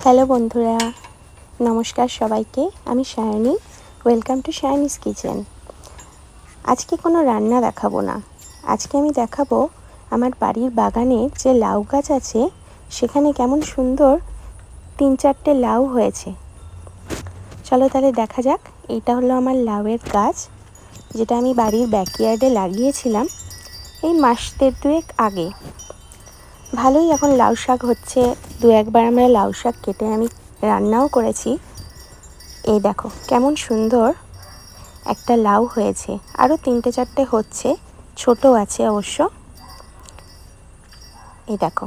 Hello বন্ধুরা, নমস্কার সবাইকে। আমি সায়নী। Welcome to সায়নিস kitchen. আজকে কোনো রান্না দেখাবো না। আজকে আমি দেখাবো আমার বাড়ির বাগানের যে লাউ গাছ আছে সেখানে কেমন সুন্দর 3-4টে লাউ হয়েছে। চলো তাহলে দেখা যাক। এইটা হলো আমার লাউয়ের গাছ, যেটা আমি বাড়ির ব্যাকইয়ার্ডে লাগিয়েছিলাম এই মাস 1.5 আগে। ভালোই এখন লাউ শাক হচ্ছে। 2-1বার আমরা লাউ শাক কেটে আমি রান্নাও করেছি। এই দেখো কেমন সুন্দর একটা লাউ হয়েছে। আরও 3-4টে হচ্ছে, ছোট আছে অবশ্য। এই দেখো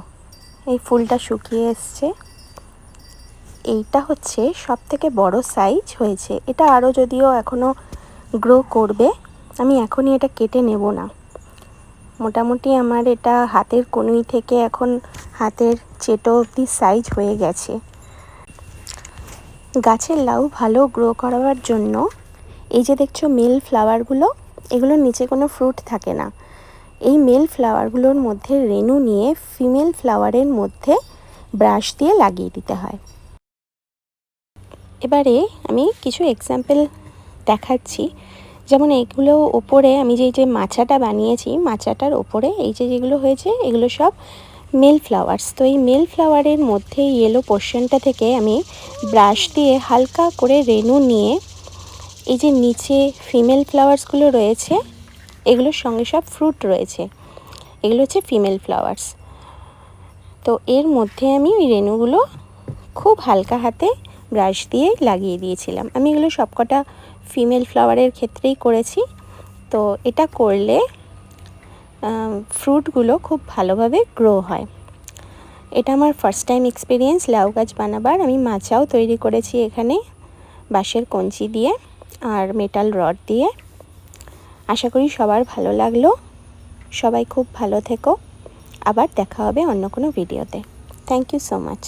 এই ফুলটা শুকিয়ে এসছে। এইটা হচ্ছে সবথেকে বড় সাইজ হয়েছে। এটা আরও যদিও এখনও গ্রো করবে, আমি এখনই এটা কেটে নেব না। মোটামুটি আমার এটা হাতের কনুই থেকে এখন হাতের চেটো অবধি সাইজ হয়ে গেছে। গাছের লাউ ভালো গ্রো করাবার জন্য এই যে দেখছো মেল ফ্লাওয়ারগুলো, এগুলোর নিচে কোনো ফ্রুট থাকে না। এই মেল ফ্লাওয়ারগুলোর মধ্যে রেণু নিয়ে ফিমেল ফ্লাওয়ারের মধ্যে ব্রাশ দিয়ে লাগিয়ে দিতে হয়। এবারে আমি কিছু এক্সাম্পল দেখাচ্ছি। যেমন এইগুলো ওপরে আমি যে মাচাটা বানিয়েছি, মাচাটার ওপরে এই যেগুলো হয়েছে এগুলো সব মেল ফ্লাওয়ার্স। তো এই মেল ফ্লাওয়ারের মধ্যে ইয়েলো পোর্শনটা থেকে আমি ব্রাশ দিয়ে হালকা করে রেণু নিয়ে এই যে নিচে ফিমেল ফ্লাওয়ার্সগুলো রয়েছে, এগুলোর সঙ্গে সব ফ্রুট রয়েছে, এগুলো হচ্ছে ফিমেল ফ্লাওয়ার্স। তো এর মধ্যে আমি ওই রেণুগুলো খুব হালকা হাতে ব্রাশ দিয়ে লাগিয়ে দিয়েছিলাম। আমি এগুলো সবকটা ফিমেল ফ্লাওয়ারের ক্ষেত্রেই করেছি। তো এটা করলে ফ্রুটগুলো খুব ভালোভাবে গ্রো হয়। এটা আমার ফার্স্ট টাইম এক্সপিরিয়েন্স লাউ গাছ বানাবার। আমি মাচাও তৈরি করেছি এখানে বাঁশের কঞ্চি দিয়ে আর মেটাল রড দিয়ে। আশা করি সবার ভালো লাগলো। সবাই খুব ভালো থেকো। আবার দেখা হবে অন্য কোনো ভিডিওতে। Thank you so much.